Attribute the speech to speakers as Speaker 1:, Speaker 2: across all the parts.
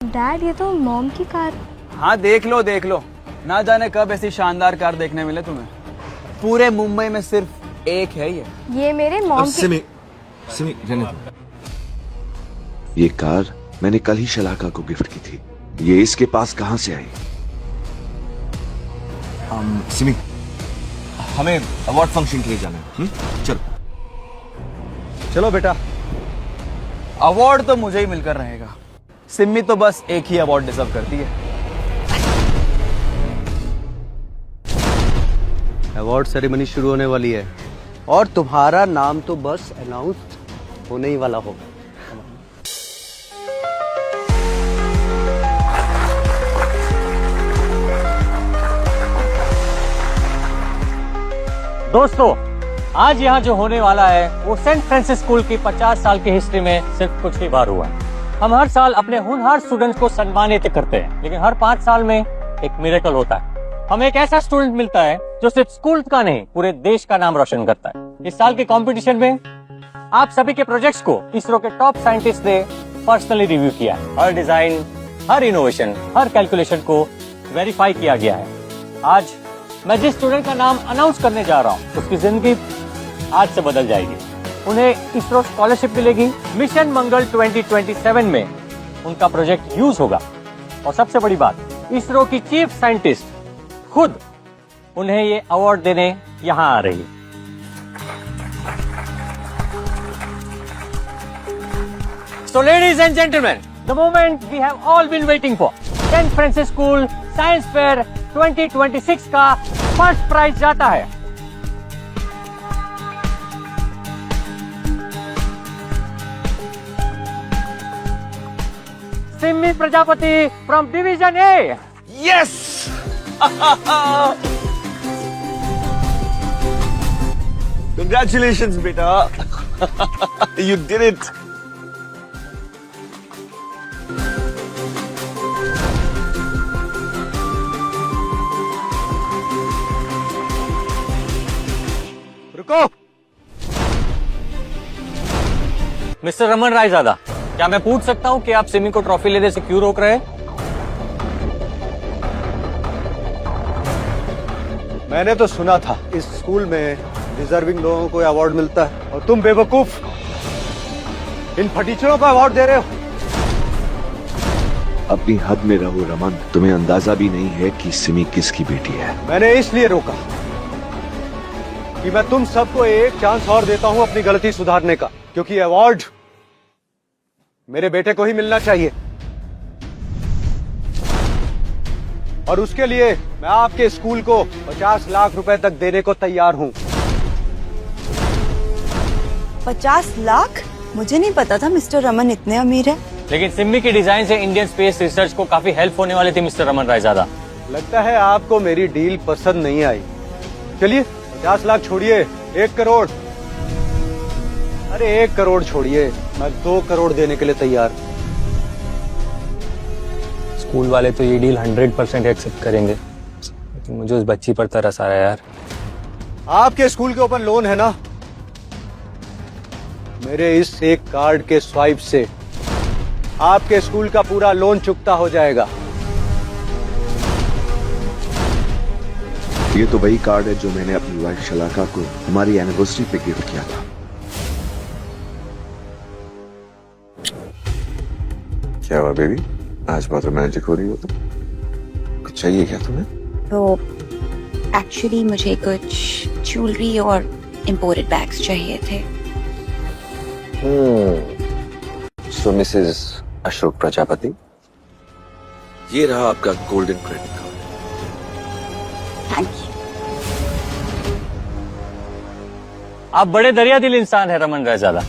Speaker 1: Dad, ये तो mom की कार।
Speaker 2: हाँ देख लो, ना जाने कब ऐसी शानदार कार देखने मिले तुम्हें। पूरे मुंबई में सिर्फ एक है ये
Speaker 1: मेरे मॉम की।
Speaker 3: सिमी रहने दो।
Speaker 4: ये कार मैंने कल ही शलाका को गिफ्ट की थी। ये इसके पास कहां से आई?
Speaker 3: सिमी, हमें अवार्ड फंक्शन के लिए जाना है। चलो
Speaker 2: चलो बेटा। अवार्ड तो मुझे ही मिलकर रहेगा। सिम्मी तो बस एक ही अवार्ड डिजर्व करती है।
Speaker 5: अवार्ड सेरेमनी शुरू होने वाली है और तुम्हारा नाम तो बस अनाउंस होने ही वाला होगा।
Speaker 6: दोस्तों, आज यहाँ जो होने वाला है वो सेंट फ्रांसिस स्कूल की 50 साल की हिस्ट्री में सिर्फ कुछ ही बार हुआ है। हम हर साल अपने होनहार स्टूडेंट्स को सम्मानित करते हैं, लेकिन हर 5 साल में एक मिरेकल होता है। हमें एक ऐसा स्टूडेंट मिलता है जो सिर्फ स्कूल का नहीं पूरे देश का नाम रोशन करता है। इस साल के कंपटीशन में आप सभी के प्रोजेक्ट्स को इसरो के टॉप साइंटिस्ट ने पर्सनली रिव्यू किया है। हर डिजाइन, हर इनोवेशन, हर कैलकुलेशन को वेरीफाई किया गया है। आज मैं जिस स्टूडेंट का नाम अनाउंस करने जा रहा हूँ उसकी जिंदगी आज से बदल जाएगी। उन्हें इसरो स्कॉलरशिप मिलेगी। मिशन मंगल 2027 में उनका प्रोजेक्ट यूज होगा और सबसे बड़ी बात, इसरो की चीफ साइंटिस्ट खुद उन्हें ये अवार्ड देने यहाँ आ रही है। So ladies and gentlemen, the moment we have all been waiting for, St. Francis School Science Fair 2026 का फर्स्ट प्राइज जाता है Simmi Prajapati from division A.
Speaker 2: Yes congratulations बेटा। You did it.
Speaker 5: रुको।
Speaker 6: मिस्टर रमन रायजादा, क्या मैं पूछ सकता हूँ कि आप सिमी को ट्रॉफी लेने से क्यों रोक रहे हैं?
Speaker 5: मैंने तो सुना था इस स्कूल में डिजर्विंग लोगों को अवार्ड मिलता है और तुम बेवकूफ इन फटीचरों को अवार्ड दे रहे हो।
Speaker 4: अपनी हद में रहो रमन। तुम्हें अंदाजा भी नहीं है कि सिमी किसकी बेटी है।
Speaker 5: मैंने इसलिए रोका कि मैं तुम सबको एक चांस और देता हूं अपनी गलती सुधारने का, क्योंकि अवार्ड मेरे बेटे को ही मिलना चाहिए और उसके लिए मैं आपके स्कूल को 50 लाख रुपए तक देने को तैयार हूं।
Speaker 7: 50 लाख? मुझे नहीं पता था मिस्टर रमन इतने अमीर है।
Speaker 6: लेकिन सिम्मी की डिजाइन से इंडियन स्पेस रिसर्च को काफी हेल्प होने वाली थी मिस्टर रमन रायजादा।
Speaker 5: लगता है आपको मेरी डील पसंद नहीं आई। चलिए 50 लाख छोड़िए, 1 करोड़। अरे 1 करोड़ छोड़िए, मैं 2 करोड़ देने के लिए तैयार।
Speaker 6: स्कूल वाले तो ये डील 100% एक्सेप्ट करेंगे, लेकिन मुझे उस बच्ची पर तरस आ रहा है यार।
Speaker 5: आपके स्कूल के ऊपर लोन है ना? मेरे इस एक कार्ड के स्वाइप से आपके स्कूल का पूरा लोन चुकता हो जाएगा।
Speaker 4: ये तो वही कार्ड है जो मैंने अपनी वाइफ शलाका को हमारी एनिवर्सरी पे गिफ्ट किया था।
Speaker 3: क्या हुआ बेबी, आज बहुत रोमांटिक हो रही हो तुम? कुछ चाहिए क्या तुम्हें?
Speaker 7: तो एक्चुअली मुझे कुछ ज्वेलरी और इम्पोर्टेड बैग्स चाहिए थे।
Speaker 3: सो मिसेस अशोक प्रजापति,
Speaker 4: ये रहा आपका golden credit card.
Speaker 7: Thank you.
Speaker 6: आप बड़े दरिया दिल इंसान है रमन रायजादा।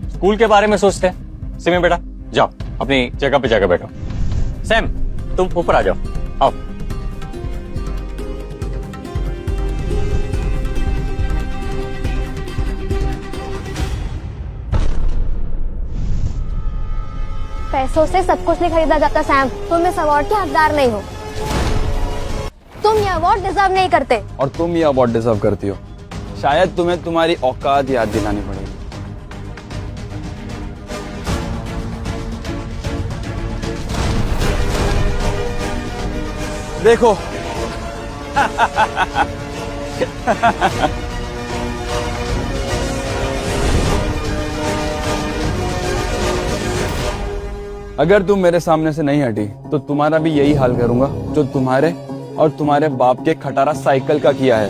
Speaker 6: स्कूल के बारे में सोचते हैं। सिमी बेटा जाओ अपनी जगह पे जाकर बैठो। सैम तुम ऊपर आ जाओ, आओ।
Speaker 1: पैसों से सब कुछ नहीं खरीदा जाता सैम। तुम इस अवार्ड के हकदार नहीं हो। तुम ये अवार्ड डिजर्व नहीं करते।
Speaker 2: और तुम ये अवार्ड डिजर्व करती हो। शायद तुम्हें तुम्हारी औकात याद दिलानी पड़ेगी। देखो अगर तुम मेरे सामने से नहीं हटी तो तुम्हारा भी यही हाल करूंगा जो तुम्हारे और तुम्हारे बाप के खटारा साइकिल का किया है।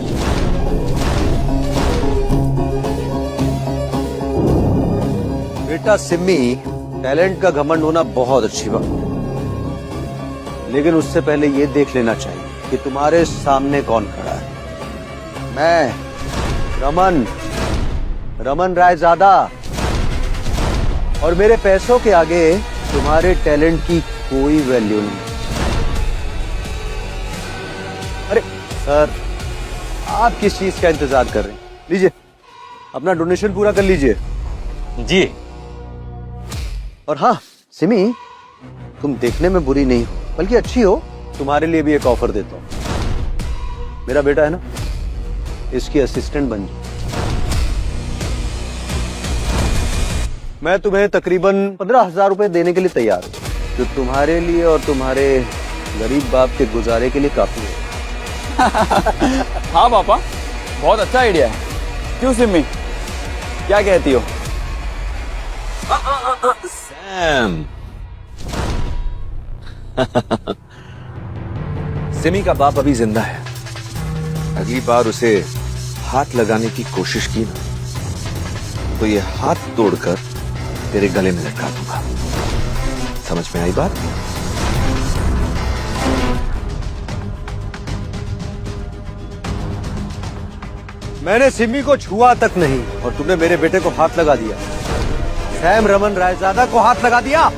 Speaker 5: बेटा सिम्मी, टैलेंट का घमंड होना बहुत अच्छी बात, लेकिन उससे पहले ये देख लेना चाहिए कि तुम्हारे सामने कौन खड़ा है। मैं रमन रायजादा, और मेरे पैसों के आगे तुम्हारे टैलेंट की कोई वैल्यू नहीं। अरे सर, आप किस चीज का इंतजार कर रहे हैं? लीजिए, अपना डोनेशन पूरा कर लीजिए।
Speaker 6: जी।
Speaker 5: और हाँ सिमी, तुम देखने में बुरी नहीं हो, बल्कि अच्छी हो। तुम्हारे लिए भी एक ऑफर देता हूं। मेरा बेटा है ना, इसकी असिस्टेंट बन जाओ। मैं तुम्हें तकरीबन 15,000 रुपए देने के लिए तैयार हूं, जो तुम्हारे लिए और तुम्हारे गरीब बाप के गुजारे के लिए काफी है।
Speaker 2: हाँ पापा, बहुत अच्छा आइडिया है। क्यों सिम्मी, क्या कहती हो?
Speaker 4: सैम। सिमी का बाप अभी जिंदा है। अगली बार उसे हाथ लगाने की कोशिश की ना, तो ये हाथ तोड़कर तेरे गले में लटका दूंगा। समझ में आई बात?
Speaker 5: मैंने सिमी को छुआ तक नहीं, और तुमने मेरे बेटे को हाथ लगा दिया। सैम रमन रायजादा को हाथ लगा दिया।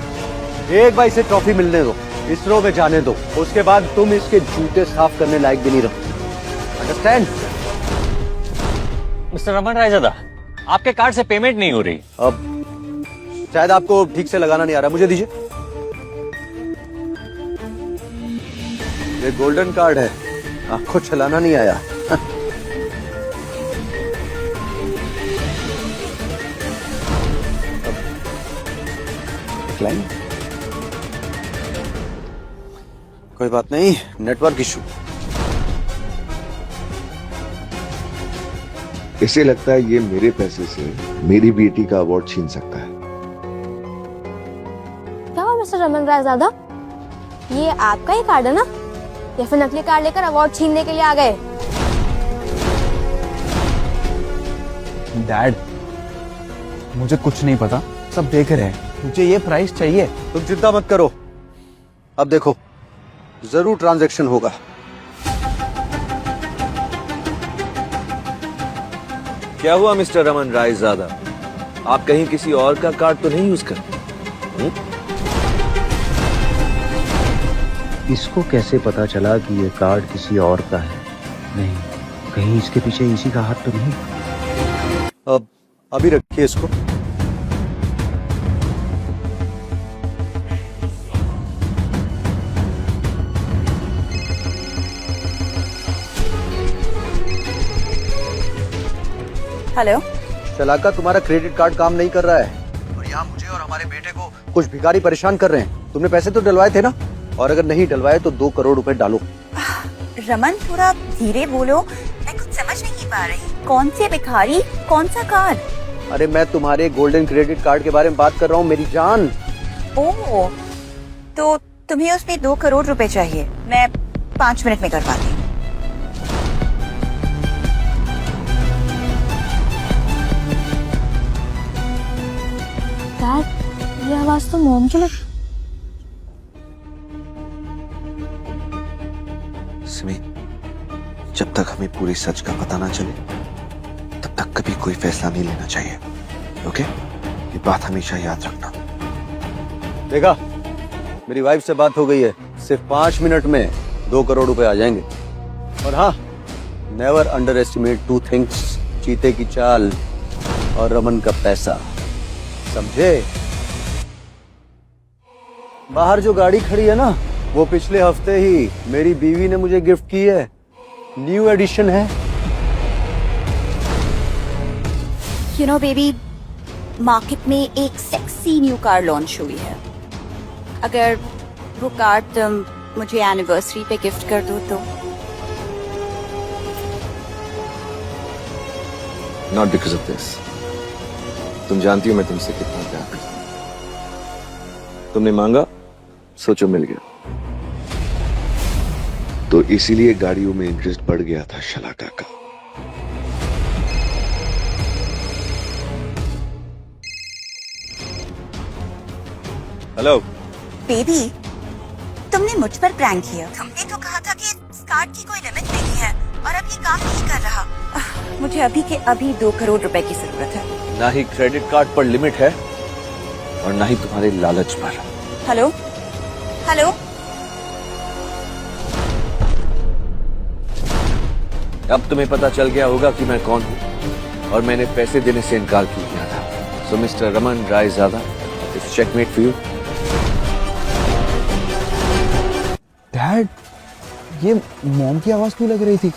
Speaker 5: एक बार इसे ट्रॉफी मिलने दो, इसरो में जाने दो, उसके बाद तुम इसके जूते साफ करने लायक भी नहीं रहो। अंडरस्टैंड?
Speaker 6: मिस्टर रमन रायजादा, आपके कार्ड से पेमेंट नहीं हो रही।
Speaker 5: अब शायद आपको ठीक से लगाना नहीं आ रहा, मुझे दीजिए। ये गोल्डन कार्ड है, आपको चलाना नहीं आया। कोई बात नहीं, नेटवर्क इशू।
Speaker 4: इसे लगता है ये मेरे पैसे से मेरी बेटी का अवार्ड छीन सकता है।
Speaker 1: क्या हुआ मिस्टर रमन रायजादा, ये आपका ही कार्ड है ना, या फिर नकली कार्ड लेकर अवार्ड छीनने के लिए आ गए?
Speaker 2: डैड, मुझे कुछ नहीं पता, सब देख रहे हैं। मुझे ये प्राइस चाहिए।
Speaker 5: तुम चिंता मत करो, अब देखो जरूर ट्रांजैक्शन होगा।
Speaker 4: क्या हुआ मिस्टर रमन रायजादा, आप कहीं किसी और का कार्ड तो नहीं यूज करते?
Speaker 8: इसको कैसे पता चला कि ये कार्ड किसी और का है? नहीं, कहीं इसके पीछे इसी का हाथ तो नहीं?
Speaker 5: अब अभी रखिए इसको।
Speaker 7: हेलो।
Speaker 5: शलाका, तुम्हारा क्रेडिट कार्ड काम नहीं कर रहा है, और यहाँ मुझे और हमारे बेटे को कुछ भिखारी परेशान कर रहे हैं। तुमने पैसे तो डलवाए थे ना, और अगर नहीं डलवाए तो 2 करोड़ रुपए डालो।
Speaker 7: रमन, थोड़ा धीरे बोलो, मैं कुछ समझ नहीं पा रही। कौन से भिखारी, कौन सा कार्ड?
Speaker 5: अरे मैं तुम्हारे गोल्डन क्रेडिट कार्ड के बारे में बात कर रहा हूँ मेरी जान।
Speaker 7: ओह, तो तुम्हें उसमें 2 करोड़ रुपए चाहिए। मैं 5 मिनट में करवाती हूँ।
Speaker 1: डैड, ये आवाज तो मोम की लग।
Speaker 4: सिमी, जब तक हमें पूरे सच का पता ना चले, तब तक कभी कोई फैसला नहीं लेना चाहिए। ओके? ये बात हमेशा याद रखना।
Speaker 5: देखा, मेरी वाइफ से बात हो गई है, सिर्फ 5 मिनट में 2 करोड़ रुपए आ जाएंगे। और हाँ, नेवर अंडर एस्टिमेट 2 थिंग्स, चीते की चाल और रमन का पैसा, समझे? बाहर जो गाड़ी खड़ी है ना, वो पिछले हफ्ते ही मेरी बीवी ने मुझे गिफ्ट की है। न्यू एडिशन है।
Speaker 7: यू नो बेबी, मार्केट में एक सेक्सी न्यू कार लॉन्च हुई है। अगर वो कार तुम मुझे एनिवर्सरी पे गिफ्ट कर दो तो।
Speaker 4: Not because of this. तुम जानती हो मैं तुमसे कितना प्यार करता हूं। तुमने मांगा, सोचो मिल गया।
Speaker 3: तो इसीलिए गाड़ियों में इंटरेस्ट बढ़ गया था शलाका का।
Speaker 4: हेलो
Speaker 7: बेबी, तुमने मुझ पर प्रैंक किया। तुमने तो कहा था कि इस कार्ड की कोई लिमिट नहीं है और अब ये काम नहीं कर रहा। मुझे अभी के अभी 2 करोड़ रुपए की जरूरत है।
Speaker 4: ना ही क्रेडिट कार्ड पर लिमिट है और ना ही तुम्हारे लालच पर।
Speaker 7: हेलो हेलो,
Speaker 4: अब तुम्हें पता चल गया होगा कि मैं कौन हूं और मैंने पैसे देने से इनकार क्यों किया था। So mister Raman Raizada, it's checkmate for you.
Speaker 2: Dad, ये मॉम की आवाज क्यों लग रही थी?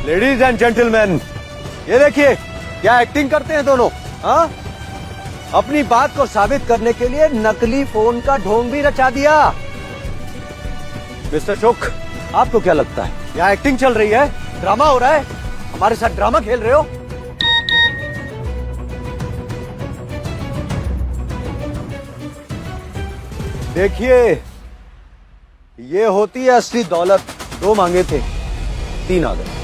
Speaker 5: लेडीज एंड जेंटलमैन, ये देखिए क्या एक्टिंग करते हैं दोनों। हाँ, अपनी बात को साबित करने के लिए नकली फोन का ढोंग भी रचा दिया। मिस्टर अशोक, आपको क्या लगता है यहाँ एक्टिंग चल रही है, ड्रामा हो रहा है? हमारे साथ ड्रामा खेल रहे हो? देखिए, ये होती है असली दौलत। 2 मांगे थे, 3 आ गए।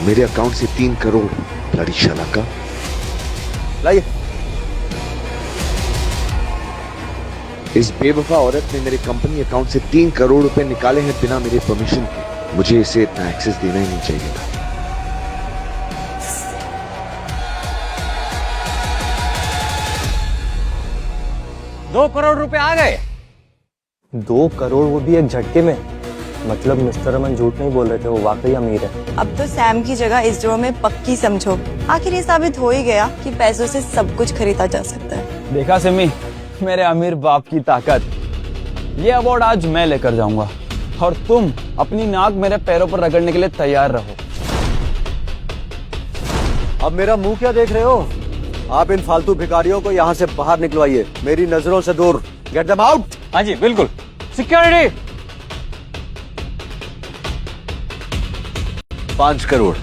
Speaker 3: मेरे अकाउंट से 3 करोड़ लड़ी शलाका।
Speaker 5: लाइए।
Speaker 3: इस बेवफा औरत ने मेरे कंपनी अकाउंट से 3 करोड़ रुपए निकाले हैं बिना मेरे परमिशन के। मुझे इसे इतना एक्सेस देना ही नहीं चाहिए था।
Speaker 6: दो करोड़ रुपए आ गए।
Speaker 9: 2 करोड़, वो भी एक झटके में। मतलब मिस्टर रमन झूठ नहीं बोल रहे थे, वो वाकई अमीर है।
Speaker 10: अब तो सैम की जगह इस ड्रॉ में पक्की समझो। आखिर ये साबित हो ही गया कि पैसों से सब कुछ खरीदा जा सकता है।
Speaker 2: देखा सिमी, मेरे अमीर बाप की ताकत। ये अवार्ड आज मैं लेकर जाऊंगा और तुम अपनी नाक मेरे पैरों पर रगड़ने के लिए तैयार रहो।
Speaker 5: अब मेरा मुंह क्या देख रहे हो? आप इन फालतू भिखारियों को यहाँ से बाहर निकलवाइए, मेरी नजरों से दूर। Get them out.
Speaker 6: हाँ जी बिल्कुल। सिक्योरिटी।
Speaker 4: 5 करोड़।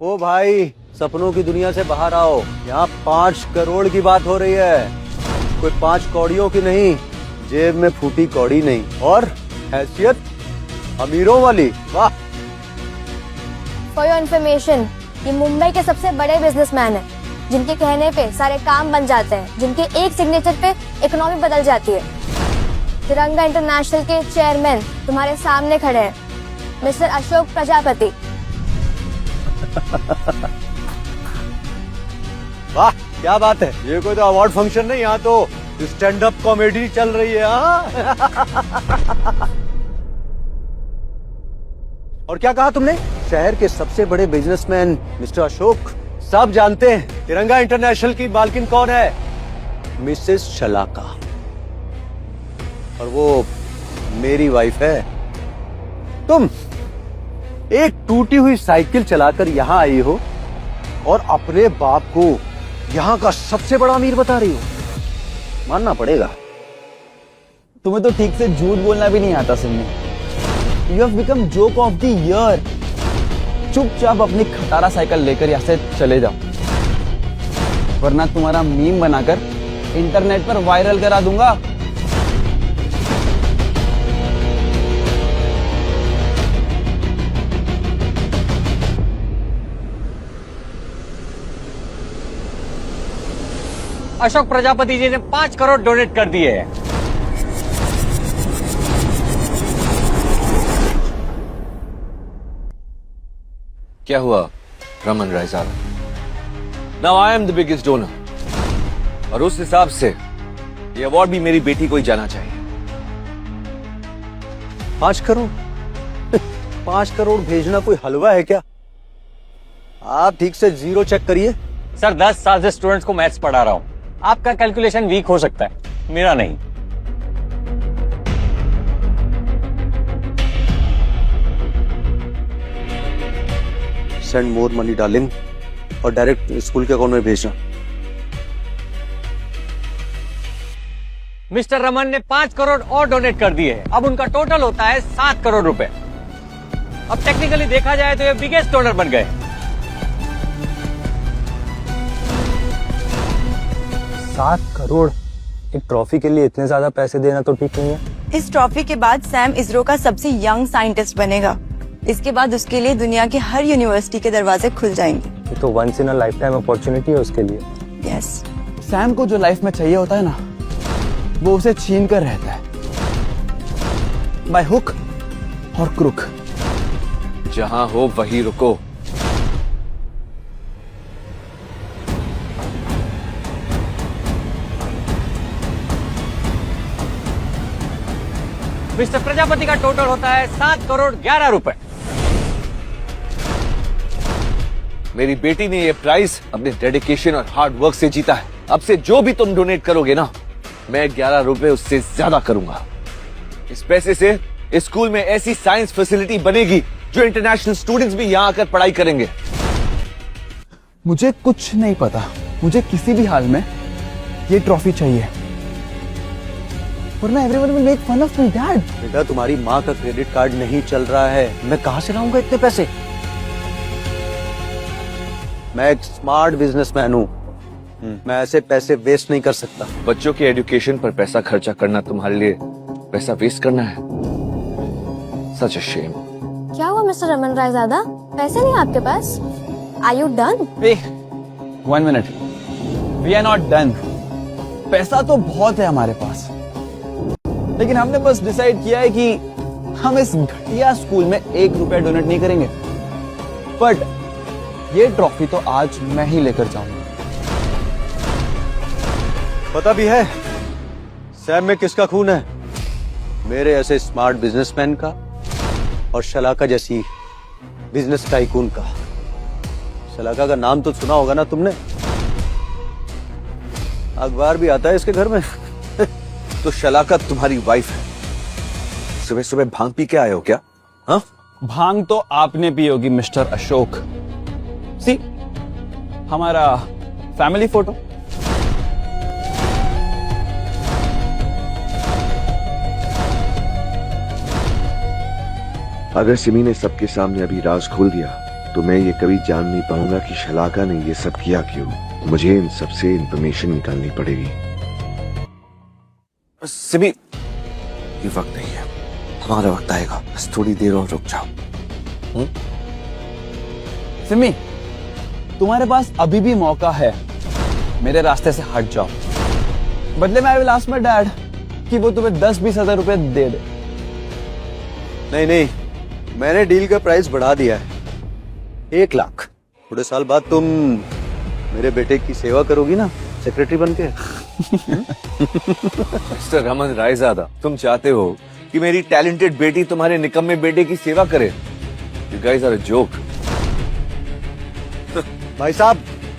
Speaker 5: ओ भाई, सपनों की दुनिया से बाहर आओ। यहाँ 5 करोड़ की बात हो रही है, कोई 5 कौड़ियों की नहीं। जेब में फूटी कौड़ी नहीं, और हैसियत अमीरों वाली। वाह।
Speaker 1: फॉर योर इन्फॉर्मेशन, ये मुंबई के सबसे बड़े बिजनेसमैन हैं, जिनके कहने पे सारे काम बन जाते हैं, जिनके एक सिग्नेचर पे इकोनॉमी बदल जाती है। तिरंगा इंटरनेशनल के चेयरमैन तुम्हारे सामने खड़े हैं, मिस्टर अशोक प्रजापति।
Speaker 5: वाह, क्या बात है। ये कोई तो अवार्ड फंक्शन नहीं, यहाँ तो स्टैंड अप कॉमेडी चल रही है। और क्या कहा तुमने? शहर के सबसे बड़े बिजनेसमैन मिस्टर अशोक, सब जानते हैं तिरंगा इंटरनेशनल की मालकिन कौन है? मिसेस शलाका। और वो मेरी वाइफ है। तुम एक टूटी हुई साइकिल चलाकर यहाँ आई हो और अपने बाप को यहाँ का सबसे बड़ा अमीर बता रही हो। मानना पड़ेगा।
Speaker 2: तुम्हें तो ठीक से झूठ बोलना भी नहीं आता Simi. You have become joke of the year. चुपचाप अपनी खटारा साइकिल लेकर यहाँ से चले जाओ, वरना तुम्हारा मीम बनाकर इंटरनेट पर वायरल करा दूंगा।
Speaker 6: अशोक प्रजापति जी ने 5 करोड़ डोनेट कर दिए हैं।
Speaker 4: क्या हुआ Raman Raizada? Now I am the biggest donor और उस हिसाब से ये अवार्ड भी मेरी बेटी को ही जाना चाहिए।
Speaker 5: 5 करोड़ 5 करोड़ भेजना कोई हलवा है क्या? आप ठीक से जीरो चेक करिए।
Speaker 6: सर 10 साल से स्टूडेंट्स को मैथ्स पढ़ा रहा हूं। आपका कैलकुलेशन वीक हो सकता है, मेरा नहीं।
Speaker 5: सेंड मोर मनी डार्लिंग और डायरेक्ट स्कूल के अकाउंट में भेजना।
Speaker 6: मिस्टर रमन ने 5 करोड़ और डोनेट कर दिए हैं। अब उनका टोटल होता है 7 करोड़ रुपए। अब टेक्निकली देखा जाए तो ये बिगेस्ट डोनर बन गए।
Speaker 9: 7 करोड़ एक ट्रॉफी के लिए इतने ज्यादा पैसे देना तो ठीक नहीं है।
Speaker 10: इस ट्रॉफी के बाद सैम इसरो का सबसे यंग साइंटिस्ट बनेगा। इसके बाद उसके लिए दुनिया की हर यूनिवर्सिटी के दरवाजे खुल जाएंगे।
Speaker 9: ये तो once in a lifetime opportunity है उसके लिए।
Speaker 10: यस।
Speaker 2: सैम को जो लाइफ में चाहिए होता है ना, वो उसे छीन कर रहता है, बाय हुक और क्रुक।
Speaker 4: जहां हो वहीं रुको।
Speaker 6: मिस्टर प्रजापति का टोटल होता है 7 करोड़ 11 रुपए।
Speaker 4: मेरी बेटी ने ये प्राइज अपने डेडिकेशन और हार्ड वर्क से जीता है। अब से जो भी तुम डोनेट करोगे ना, मैं 11 रुपए उससे ज्यादा करूंगा। इस पैसे से इस स्कूल में ऐसी साइंस फैसिलिटी बनेगी जो इंटरनेशनल स्टूडेंट्स भी यहाँ आकर पढ़ाई करेंगे।
Speaker 2: मुझे कुछ नहीं पता, मुझे किसी भी हाल में ये ट्रॉफी चाहिए, वरना everyone will make fun of my dad.
Speaker 5: बेटा, तुम्हारी माँ का क्रेडिट कार्ड नहीं चल रहा है, मैं कहां से लाऊंगा इतने पैसे? मैं एक स्मार्ट बिजनेसमैन हूँ, मैं ऐसे पैसे वेस्ट नहीं कर सकता।
Speaker 4: बच्चों के एजुकेशन पर पैसा खर्चा करना तुम्हारे लिए पैसा वेस्ट करना है? Such a shame.
Speaker 1: क्या हुआ मिस्टर रमन रायजादा, पैसे नहीं आपके पास? Are you done?
Speaker 2: 1 minute, we are not done. पैसा तो बहुत है हमारे पास, लेकिन हमने बस डिसाइड किया है कि हम इस घटिया स्कूल में 1 रुपया डोनेट नहीं करेंगे। बट ये ट्रॉफी तो आज मैं ही लेकर जाऊंगा।
Speaker 5: पता भी है सैम में किसका खून है? मेरे ऐसे स्मार्ट बिजनेसमैन का और शलाका जैसी बिजनेस टाइकून का। शलाका का नाम तो सुना होगा ना तुमने, अखबार भी आता है इसके घर में।
Speaker 4: तो शलाका तुम्हारी वाइफ है। सुबह सुबह भांग पी के आए हो क्या? हाँ,
Speaker 2: भांग तो आपने पी होगी मिस्टर अशोक। सी हमारा फैमिली फोटो।
Speaker 3: अगर सिमी ने सबके सामने अभी राज खोल दिया तो मैं ये कभी जान नहीं पाऊंगा कि शलाका ने ये सब किया क्यों। मुझे इन सबसे इंफॉर्मेशन निकालनी पड़ेगी।
Speaker 4: सिमी, ये वक्त नहीं है, हमारा वक्त आएगा। बस थोड़ी देर और रुक जाओ।
Speaker 2: सिमी, तुम्हारे पास अभी भी मौका है, मेरे रास्ते से हट जाओ। बदले में I will ask my dad कि वो तुम्हें 10-20 हजार रुपए दे दे।
Speaker 5: नहीं, मैंने डील का प्राइस बढ़ा दिया है, 1 लाख। थोड़े साल बाद तुम मेरे बेटे की सेवा करोगी ना, सेक्रेटरी बन के।
Speaker 4: मिस्टर रमन रायजादा, तुम चाहते हो कि मेरी टैलेंटेड बेटी तुम्हारे निकम्मे बेटे की सेवा करे? You guys are a joke.
Speaker 5: भाई साहब,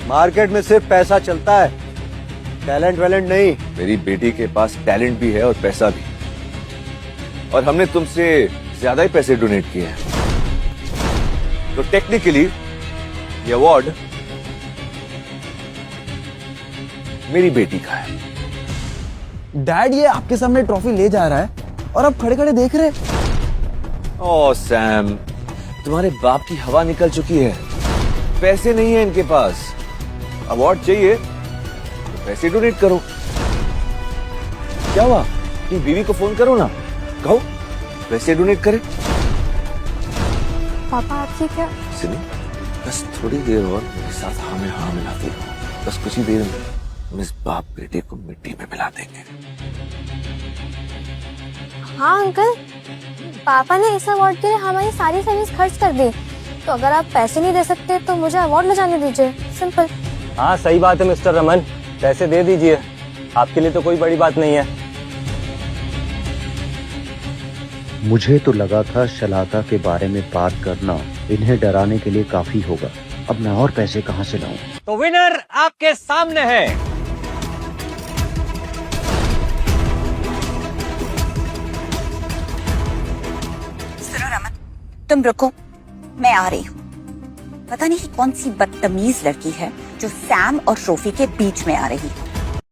Speaker 5: मार्केट में सिर्फ पैसा चलता है, टैलेंट वैलेंट नहीं।
Speaker 4: मेरी बेटी के पास टैलेंट भी है और पैसा भी, और हमने तुमसे ज्यादा ही पैसे डोनेट किए हैं। तो टेक्निकली ये अवार्ड मेरी बेटी का है।
Speaker 2: डैड, ये आपके सामने ट्रॉफी ले जा रहा है और आप खड़े खड़े देख रहे।
Speaker 4: ओह सैम, तुम्हारे बाप की हवा निकल चुकी है, पैसे नहीं है इनके पास। अवार्ड चाहिए तो पैसे डोनेट करो। क्या हुआ, अपनी बीवी को फोन करो ना, कहो पैसे डोनेट करे।
Speaker 1: पापा आप ठीक है?
Speaker 4: सिमी, बस थोड़ी देर और मेरे साथ हाँ में हाँ मिलाती रहो। बस कुछ ही देर में हम इस बाप बेटे को मिट्टी में मिला देंगे।
Speaker 1: हाँ अंकल, पापा ने इस अवार्ड के लिए हमारी सारी सर्विस खर्च कर दी, तो अगर आप पैसे नहीं दे सकते तो मुझे अवार्ड ले जाने दीजिए, सिंपल।
Speaker 9: हाँ सही बात है मिस्टर रमन, पैसे दे दीजिए, आपके लिए तो कोई बड़ी बात नहीं है।
Speaker 8: मुझे तो लगा था शलाका के बारे में बात करना इन्हें डराने के लिए काफी होगा। अब मैं और पैसे कहां से लाऊं?
Speaker 6: तो विनर आपके सामने है।
Speaker 7: सुनो रमन, तुम रुको, मैं आ रही हूँ। पता नहीं कौन सी बदतमीज लड़की है जो सैम और ट्रॉफी के बीच में आ रही है।